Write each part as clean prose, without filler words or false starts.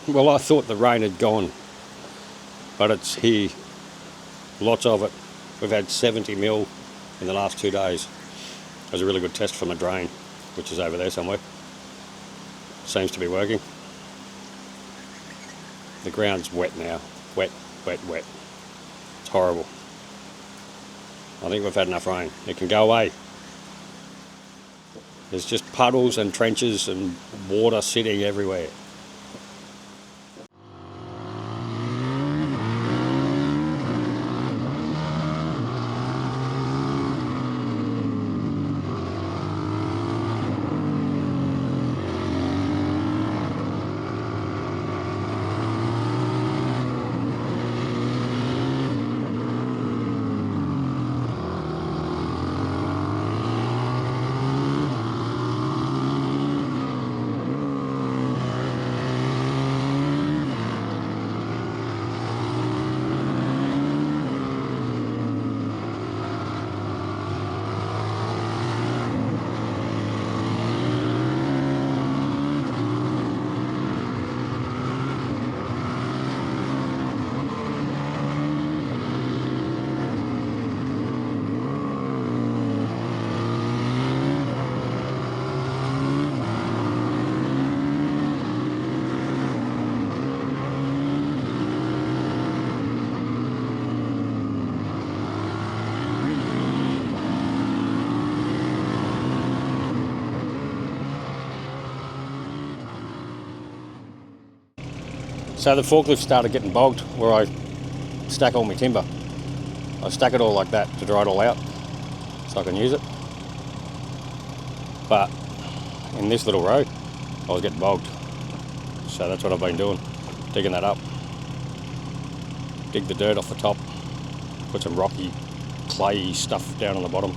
Well, I thought the rain had gone, but it's here. Lots of it. We've had 70 mil in the last 2 days. It was a really good test from a drain, which is over there somewhere. Seems to be working. The ground's wet now. Wet, wet, wet. It's horrible. I think we've had enough rain. It can go away. There's just puddles and trenches and water sitting everywhere. So the forklift started getting bogged where I stack all my timber. I stack it all like that to dry it all out so I can use it. But in this little row, I was getting bogged. So that's what I've been doing, digging that up. Dig the dirt off the top, put some rocky, clayey stuff down on the bottom.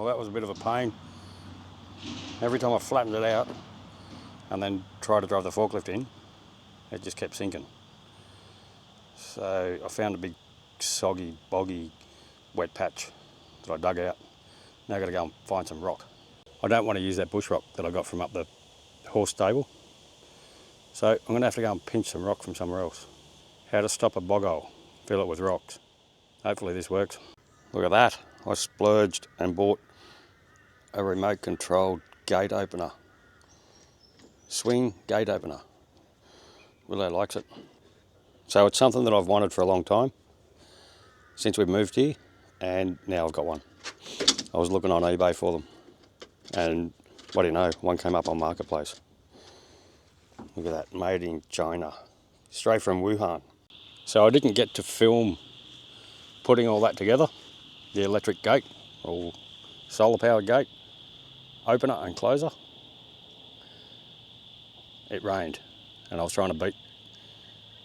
Well, that was a bit of a pain. Every time I flattened it out and then tried to drive the forklift in, it just kept sinking. So I found a big soggy, boggy, wet patch that I dug out. Now I've got to go and find some rock. I don't want to use that bush rock that I got from up the horse stable. So I'm going to have to go and pinch some rock from somewhere else. How to stop a bog hole, fill it with rocks. Hopefully this works. Look at that. I splurged and bought a remote controlled gate opener. Swing gate opener. Willow likes it. So it's something that I've wanted for a long time, since we moved here, and now I've got one. I was looking on eBay for them, and what do you know, one came up on Marketplace. Look at that, made in China, straight from Wuhan. So I didn't get to film putting all that together, the electric gate, or solar powered gate, opener and closer. It rained, and I was trying to beat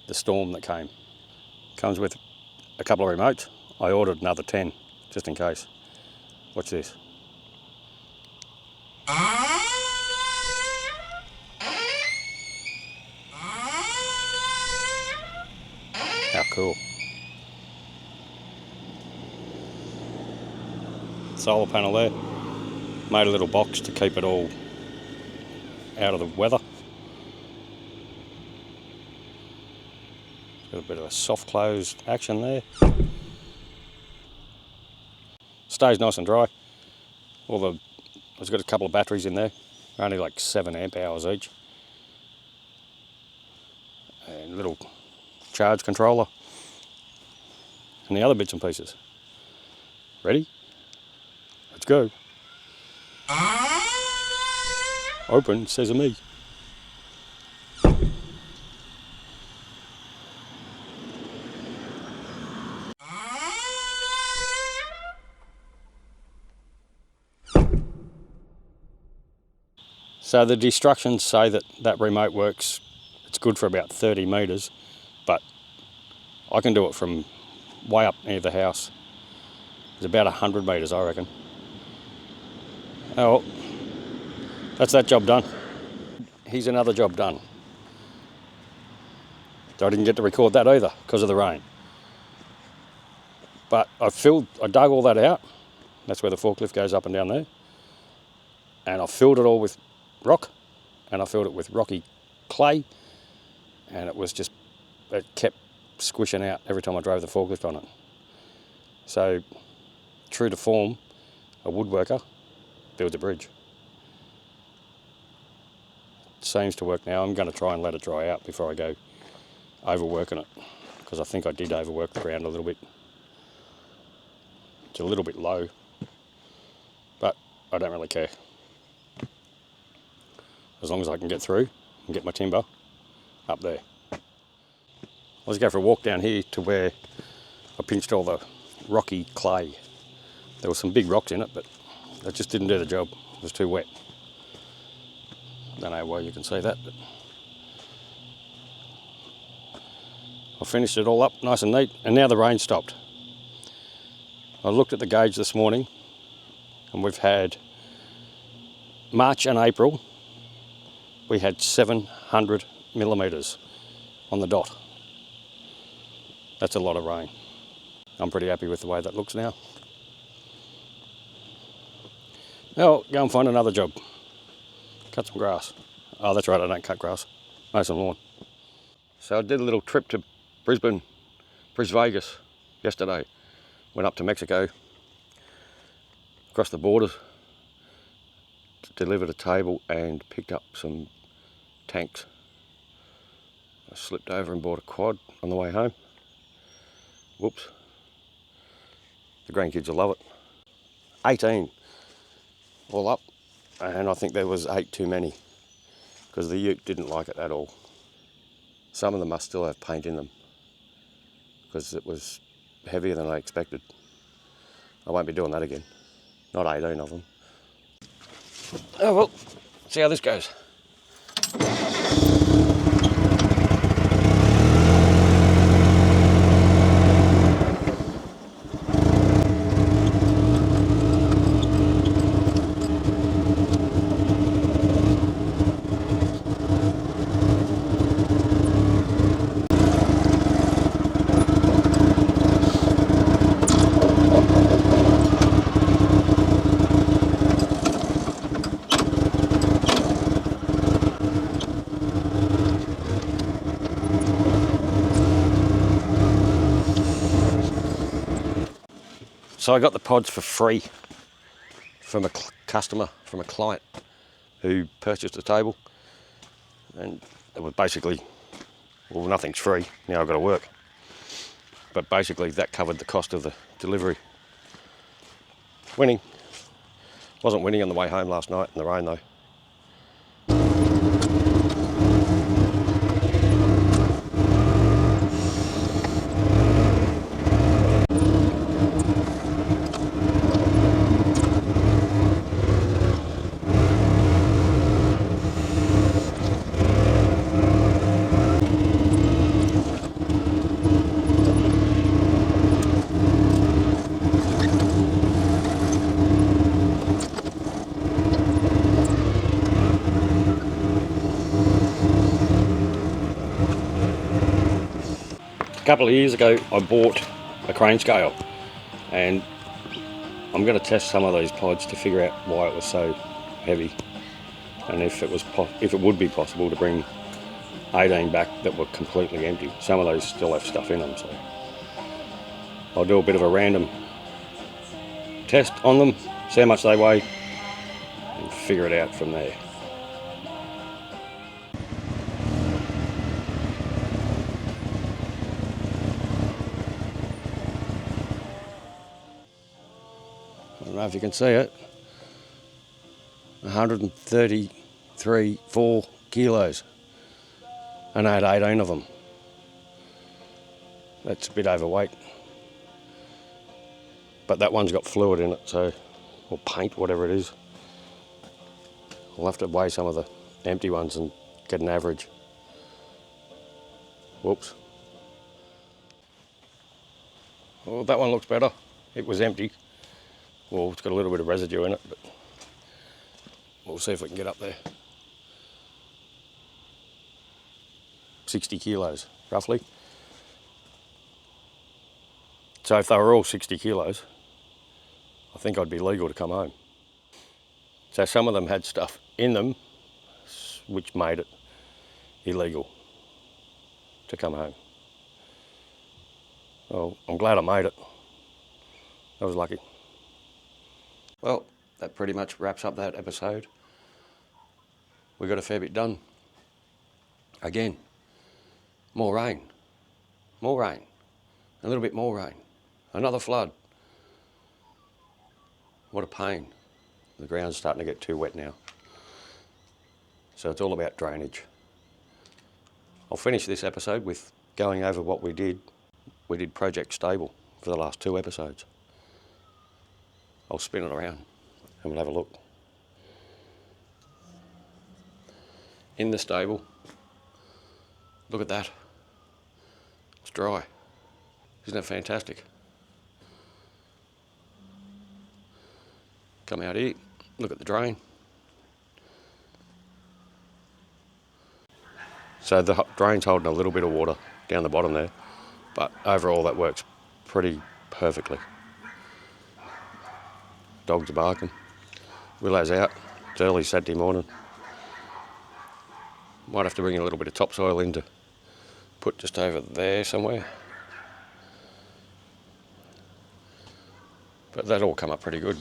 the storm that came. Comes with a couple of remotes. I ordered another 10, just in case. Watch this. How cool. Solar panel there. Made a little box to keep it all out of the weather. Got a bit of a soft close action there. Stays nice and dry. It's got a couple of batteries in there, only like 7 amp hours each. And a little charge controller. And the other bits and pieces. Ready? Let's go. Open sesame. So the instructions say that remote works, it's good for about 30 metres, but I can do it from way up near the house. It's about 100 metres, I reckon. Oh, well, that's that job done. Here's another job done. So I didn't get to record that either because of the rain. But I dug all that out. That's where the forklift goes up and down there. And I filled it all with rock, and I filled it with rocky clay, and it kept squishing out every time I drove the forklift on it. So, true to form, a woodworker builds a bridge. It seems to work now. I'm going to try and let it dry out before I go overworking it, because I think I did overwork the ground a little bit. It's a little bit low, but I don't really care. As long as I can get through and get my timber up there. Let's go for a walk down here to where I pinched all the rocky clay. There were some big rocks in it, but that just didn't do the job. It was too wet. Don't know why you can say that, but I finished it all up nice and neat, and now the rain stopped. I looked at the gauge this morning, and we've had March and April. We had 700 millimetres on the dot. That's a lot of rain. I'm pretty happy with the way that looks now. Now, go and find another job. Cut some grass. Oh, that's right, I don't cut grass. Mow some lawn. So I did a little trip to Brisbane, Vegas yesterday. Went up to Mexico, across the border, delivered a table and picked up some tanks. I slipped over and bought a quad on the way home. Whoops. The grandkids will love it. 18 all up, and I think there was 8 too many because the ute didn't like it at all. Some of them must still have paint in them because it was heavier than I expected. I won't be doing that again. Not 18 of them. Oh well, see how this goes. So I got the pods for free from a customer, from a client who purchased a table, and it was basically, well, nothing's free, now I've got to work. But basically that covered the cost of the delivery. Winning. Wasn't winning on the way home last night in the rain though. A couple of years ago I bought a crane scale, and I'm going to test some of these pods to figure out why it was so heavy, and if it would be possible to bring 18 back that were completely empty. Some of those still have stuff in them, so I'll do a bit of a random test on them, see how much they weigh, and figure it out from there. I don't know if you can see it. 133.4 kilos, and I had 18 of them. That's a bit overweight, but that one's got fluid in it, so, or paint, whatever it is. I'll have to weigh some of the empty ones and get an average. Whoops. Well, that one looks better. It was empty. Well, it's got a little bit of residue in it, but we'll see if we can get up there. 60 kilos, roughly. So if they were all 60 kilos, I think I'd be legal to come home. So some of them had stuff in them which made it illegal to come home. Well, I'm glad I made it. I was lucky. Well, that pretty much wraps up that episode. We got a fair bit done. Again, more rain, a little bit more rain, another flood. What a pain. The ground's starting to get too wet now. So it's all about drainage. I'll finish this episode with going over what we did. We did Project Stable for the last 2 episodes. I'll spin it around and we'll have a look. In the stable, look at that. It's dry. Isn't that fantastic? Come out here, look at the drain. So the drain's holding a little bit of water down the bottom there, but overall that works pretty perfectly. Dogs are barking. Willow's out. It's early Saturday morning. Might have to bring a little bit of topsoil in to put just over there somewhere. But that all come up pretty good.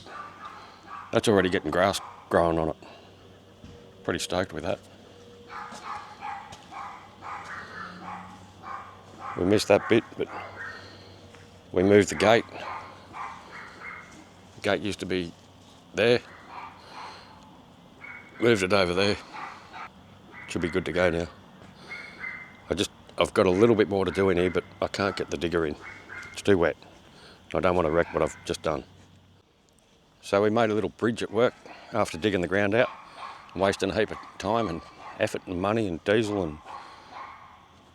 That's already getting grass growing on it. Pretty stoked with that. We missed that bit, but we moved the gate. The gate used to be there. Moved it over there. Should be good to go now. I've got a little bit more to do in here, but I can't get the digger in. It's too wet. I don't want to wreck what I've just done. So we made a little bridge at work after digging the ground out, wasting a heap of time and effort and money and diesel and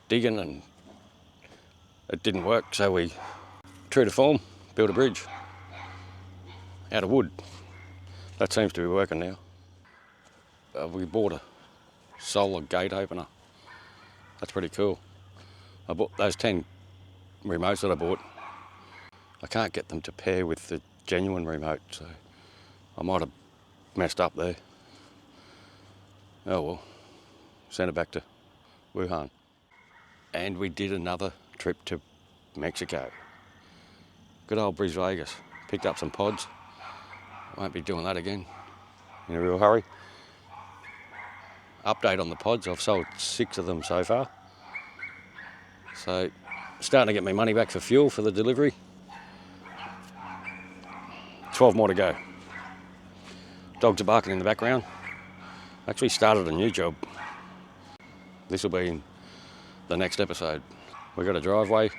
digging, and it didn't work, so we, true to form, built a bridge out of wood. That seems to be working now. We bought a solar gate opener. That's pretty cool. I bought those 10 remotes that I bought. I can't get them to pair with the genuine remote, so I might have messed up there. Oh well, send it back to Wuhan. And we did another trip to Mexico. Good old Brisbane. picked up some pods. Won't be doing that again in a real hurry. Update on the pods, I've sold 6 of them so far. So, starting to get my money back for fuel for the delivery. 12 more to go. Dogs are barking in the background. Actually started a new job. This will be in the next episode. We've got a driveway,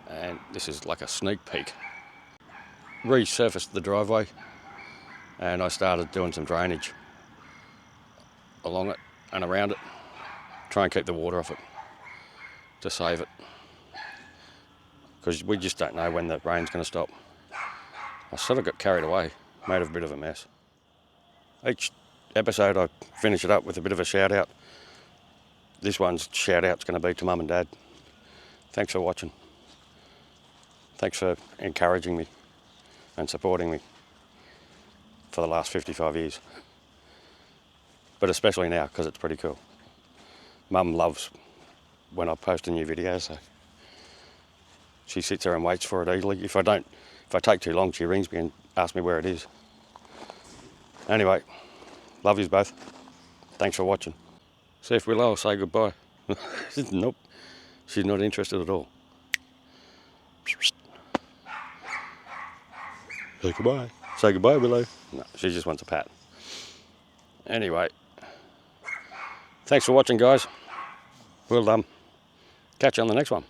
and this is like a sneak peek. Resurfaced the driveway, and I started doing some drainage along it and around it. Try and keep the water off it to save it, because we just don't know when the rain's going to stop. I sort of got carried away, made a bit of a mess. Each episode I finish it up with a bit of a shout out. This one's shout out's going to be to Mum and Dad. Thanks for watching. Thanks for encouraging me and supporting me for the last 55 years. But especially now, because it's pretty cool. Mum loves when I post a new video, so she sits there and waits for it eagerly. If I take too long, she rings me and asks me where it is. Anyway, love yous both. Thanks for watching. See if Willow will say goodbye. Nope, she's not interested at all. Say goodbye. Say goodbye, Willow. No, she just wants a pat. Anyway, thanks for watching, guys. We'll catch you on the next one.